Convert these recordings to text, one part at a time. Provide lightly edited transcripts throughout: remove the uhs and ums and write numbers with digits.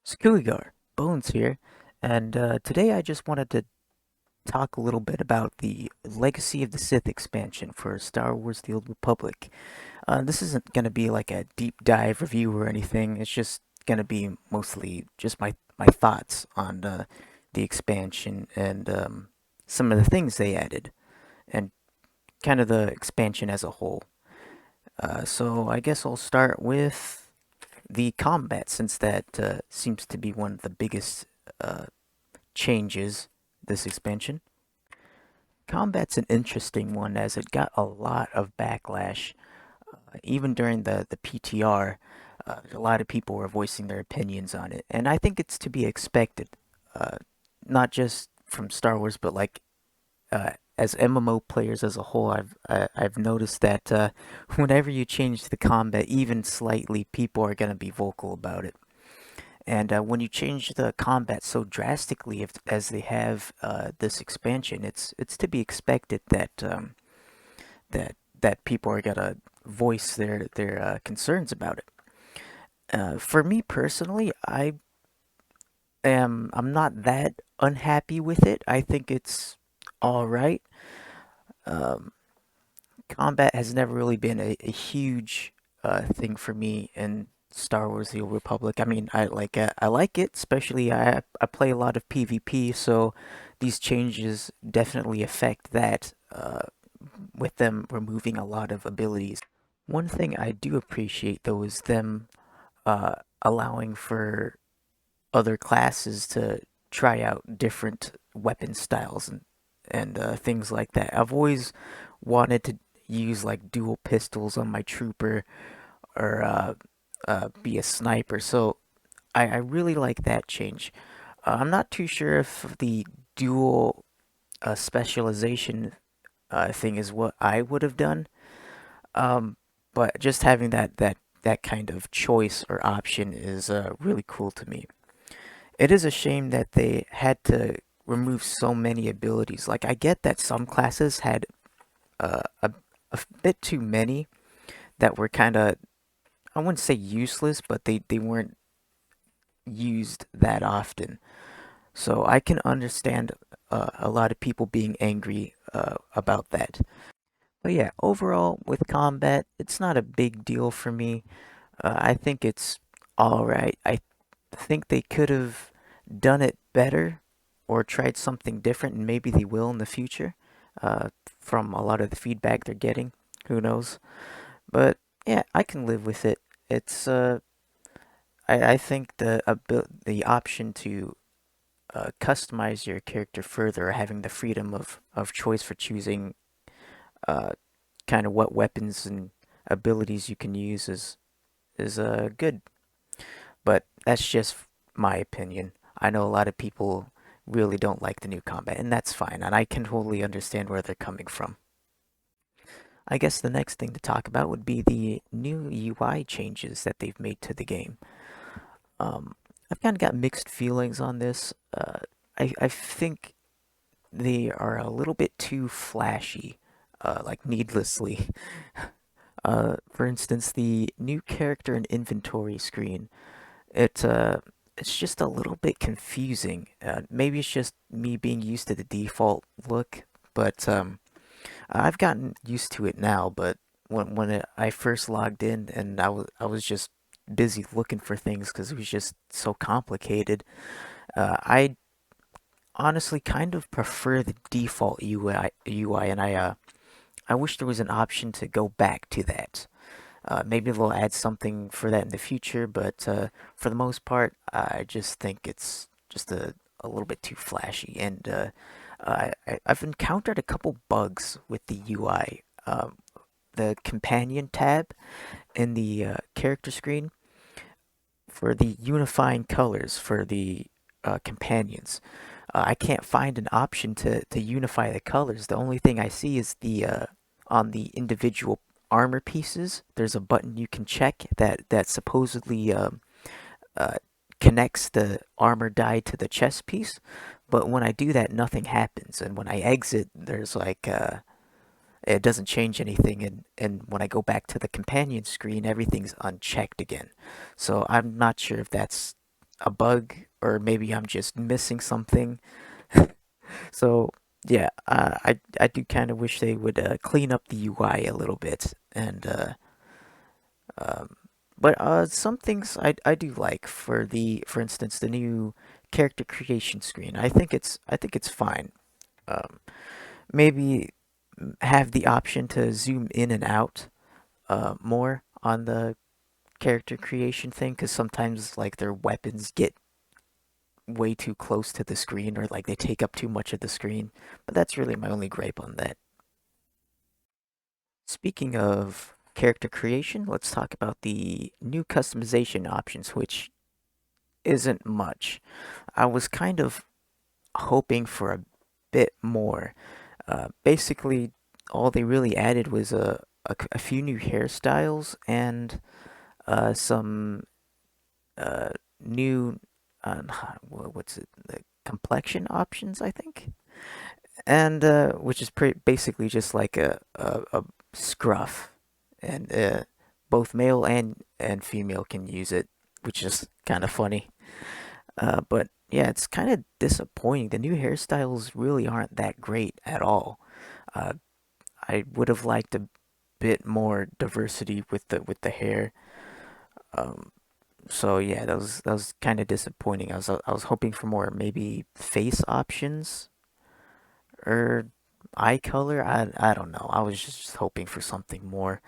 Skooigar, Bones here, and today I just wanted to talk a little bit about the Legacy of the Sith expansion for Star Wars The Old Republic. This isn't going to be like a deep dive review or anything, it's just going to be mostly just my thoughts on the expansion and some of the things they added, and kind of the expansion as a whole. So I guess I'll start with the combat, since that seems to be one of the biggest uh, changes this expansion. Combat's an interesting one as it got a lot of backlash. Even during the PTR, a lot of people were voicing their opinions on it, and I think it's to be expected. Uh, Not just from Star Wars, but like as MMO players as a whole, I've noticed that whenever you change the combat even slightly, people are gonna be vocal about it. And when you change the combat so drastically, as they have this expansion, it's to be expected that that people are gonna voice their concerns about it. For me personally, I'm not that unhappy with it. I think it's all right. Um, Combat has never really been a huge thing for me in Star Wars: The Old Republic. I mean, I like it, especially I play a lot of PvP, so these changes definitely affect that. With them removing a lot of abilities. One thing I do appreciate though is them allowing for other classes to try out different weapon styles and things like that. I've always wanted to use like dual pistols on my trooper or be a sniper, so I really like that change. I'm not too sure if the dual specialization thing is what I would have done. Um, but just having that kind of choice or option is really cool to me. It is a shame that they had to remove so many abilities. Like I get that some classes had uh, a a bit too many that were kind of, I wouldn't say useless, but they weren't used that often. So I can understand a lot of people being angry about that. But yeah, overall with combat, it's not a big deal for me. I think it's all right. I think they could have done it better or tried something different, and maybe they will in the future. From a lot of the feedback they're getting, who knows? But yeah, I can live with it. It's I think the option to customize your character further, having the freedom of choice for choosing uh, kind of what weapons and abilities you can use is good. But that's just my opinion. I know a lot of people really don't like the new combat, and that's fine, and I can totally understand where they're coming from. I guess the next thing to talk about would be the new UI changes that they've made to the game. Um, I've kind of got mixed feelings on this. I think they are a little bit too flashy, like needlessly. For instance, the new character and inventory screen. It it's just a little bit confusing. Maybe it's just me being used to the default look, but I've gotten used to it now. But I first logged in and I was just busy looking for things because it was just so complicated. I honestly kind of prefer the default UI, and I wish there was an option to go back to that. Maybe they'll add something for that in the future, but for the most part, I just think it's just a little bit too flashy. And I've encountered a couple bugs with the UI. The companion tab in the character screen for the unifying colors for the companions. I can't find an option to unify the colors. The only thing I see is the on the individual armor pieces. There's a button you can check that supposedly uh, connects the armor die to the chest piece. But when I do that, nothing happens. And when I exit, there's like it doesn't change anything. And when I go back to the companion screen, everything's unchecked again. So I'm not sure if that's a bug, or maybe I'm just missing something. So yeah, I do kind of wish they would clean up the UI a little bit, and um, but some things I do like for instance the new character creation screen. I think it's fine. Um, maybe have the option to zoom in and out more on the character creation thing, because sometimes like their weapons get way too close to the screen, or like they take up too much of the screen. But that's really my only gripe on that. Speaking of character creation, let's talk about the new customization options, which isn't much. I was kind of hoping for a bit more. Basically, all they really added was a few new hairstyles and some uh, new, what's it, the complexion options, I think, and which is basically just like a scruff, and both male and female can use it, which is kind of funny. But yeah, it's kind of disappointing. The new hairstyles really aren't that great at all. Uh, I would have liked a bit more diversity with the hair. Um, so yeah, that was kind of disappointing. I was hoping for more, maybe face options or eye color. I don't know. I was just hoping for something more.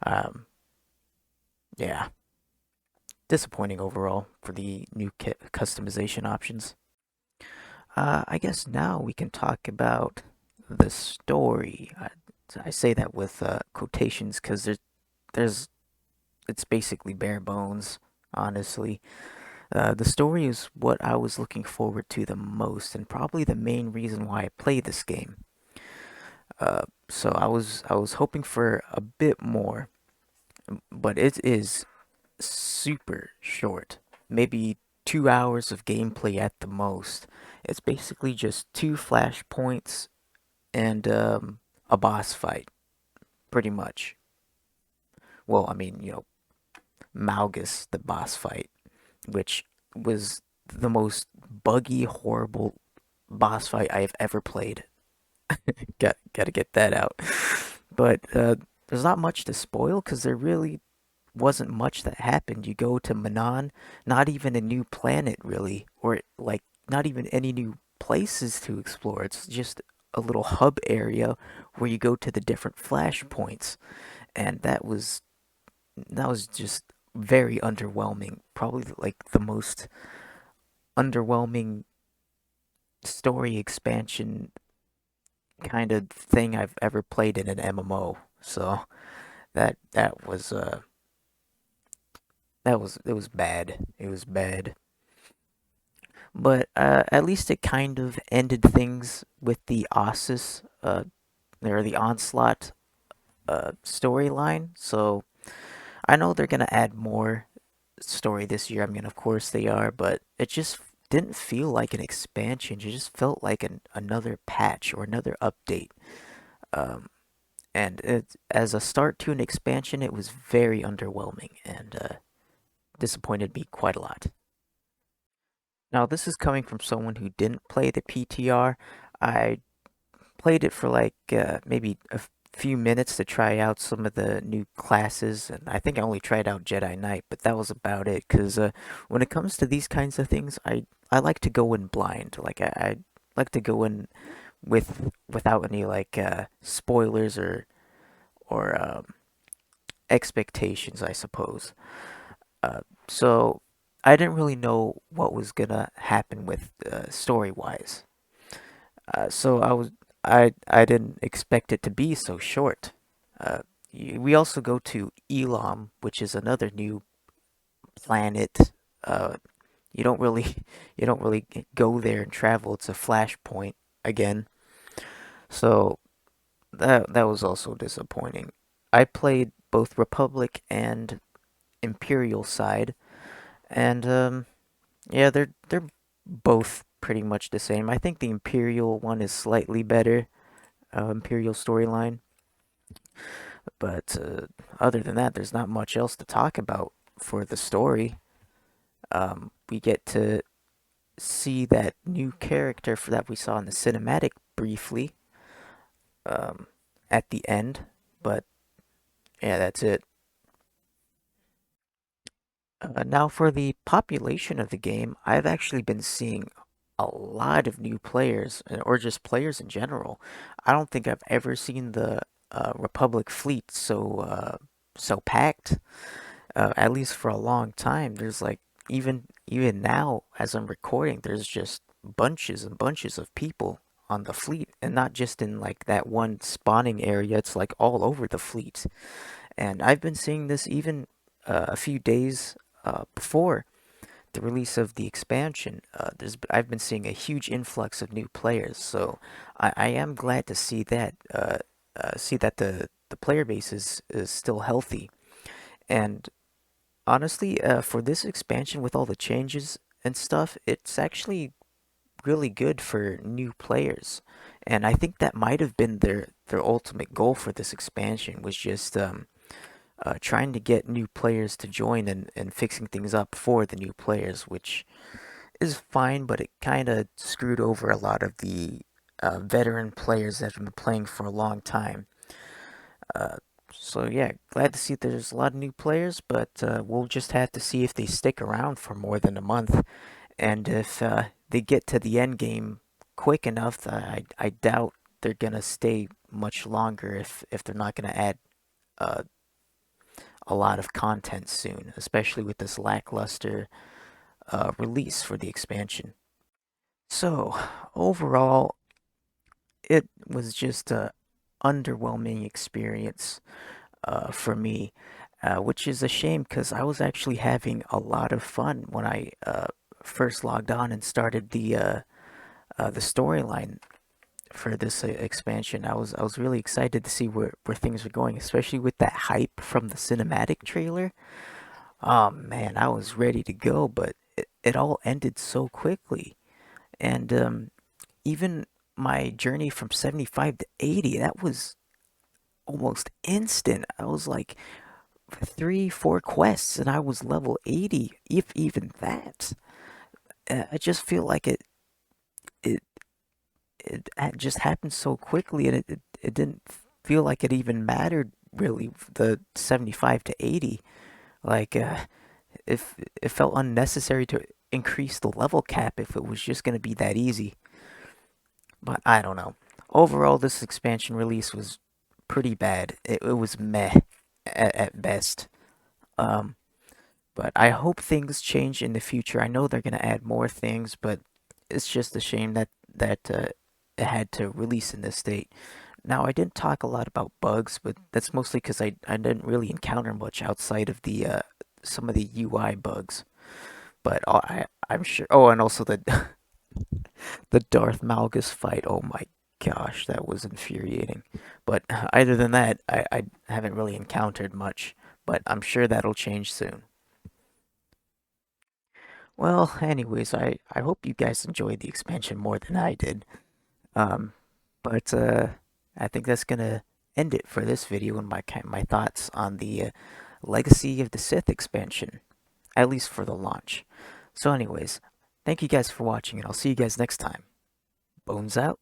Um, yeah, disappointing overall for the new customization options. I guess now we can talk about the story. I say that with quotations because there's it's basically bare bones, honestly. The story is what I was looking forward to the most, and probably the main reason why I played this game. So I was hoping for a bit more, but it is super short. Maybe 2 hours of gameplay at the most. It's basically just two flashpoints and a boss fight, pretty much. Well, I mean, Malgus, the boss fight, which was the most buggy, horrible boss fight I have ever played. Gotta get that out. But there's not much to spoil because there really wasn't much that happened. You go to Manon, not even a new planet really, or like not even any new places to explore. It's just a little hub area where you go to the different flashpoints, and that was just very underwhelming. Probably like the most underwhelming story expansion kind of thing I've ever played in an MMO. So that was it was bad. It was bad. But at least it kind of ended things with the Ossus or the Onslaught storyline. So I know they're gonna add more story this year. I mean, of course they are, but it just didn't feel like an expansion. It just felt like another patch or another update. Um, and as a start to an expansion, it was very underwhelming and disappointed me quite a lot. Now, this is coming from someone who didn't play the PTR. I played it for like maybe a few minutes to try out some of the new classes, and I think I only tried out Jedi Knight, but that was about it. Because when it comes to these kinds of things, I like to go in blind. Like I like to go in without any like spoilers or expectations, I suppose. So I didn't really know what was gonna happen with story wise. So I didn't expect it to be so short. Uh, we also go to Elam, which is another new planet. Uh, you don't really you don't really go there and travel. It's a flashpoint again. So that was also disappointing. I played both Republic and Imperial side, and yeah, they're both pretty much the same. I think the Imperial one is slightly better, Imperial storyline. But other than that, there's not much else to talk about for the story. we get to see that new character for that we saw in the cinematic briefly um, at the end. But yeah, that's it. Now, for the population of the game, I've actually been seeing a lot of new players, or just players in general. I don't think I've ever seen the Republic fleet so packed. At least for a long time. There's like even now, as I'm recording, there's just bunches and bunches of people on the fleet, and not just in like that one spawning area. It's like all over the fleet. And I've been seeing this even a few days before the release of the expansion. I've been seeing a huge influx of new players, so I am glad to see that the player base is still healthy. And honestly, for this expansion with all the changes and stuff, it's actually really good for new players. And I think that might have been their ultimate goal for this expansion was just trying to get new players to join and fixing things up for the new players, which is fine, but it kind of screwed over a lot of the veteran players that have been playing for a long time. Uh, so yeah, glad to see there's a lot of new players, but we'll just have to see if they stick around for more than a month, and if they get to the end game quick enough. I doubt they're gonna stay much longer if they're not gonna add uh, a lot of content soon, especially with this lackluster release for the expansion. So overall, it was just a underwhelming experience for me, which is a shame because I was actually having a lot of fun when I first logged on and started the storyline for this expansion. I was really excited to see where things were going, especially with that hype from the cinematic trailer. Oh man, I was ready to go, but it all ended so quickly. And even my journey from 75 to 80, that was almost instant. I was like three, four quests, and I was level 80, if even that. I just feel like it, it just happened so quickly, and it didn't feel like it even mattered really, the 75 to 80. Like, if it felt unnecessary to increase the level cap if it was just going to be that easy. But I don't know. Overall, this expansion release was pretty bad. It was meh at best. Um, but I hope things change in the future. I know they're gonna add more things, but it's just a shame that it had to release in this state. Now, I didn't talk a lot about bugs, but that's mostly because I didn't really encounter much outside of the some of the UI bugs. But I'm sure. Oh, and also the the Darth Malgus fight. Oh my gosh, that was infuriating. But other than that, I haven't really encountered much. But I'm sure that'll change soon. Well, anyways, I hope you guys enjoyed the expansion more than I did. Um, but I think that's gonna end it for this video and my thoughts on the Legacy of the Sith expansion, at least for the launch. So, anyways, thank you guys for watching, and I'll see you guys next time. Bones out.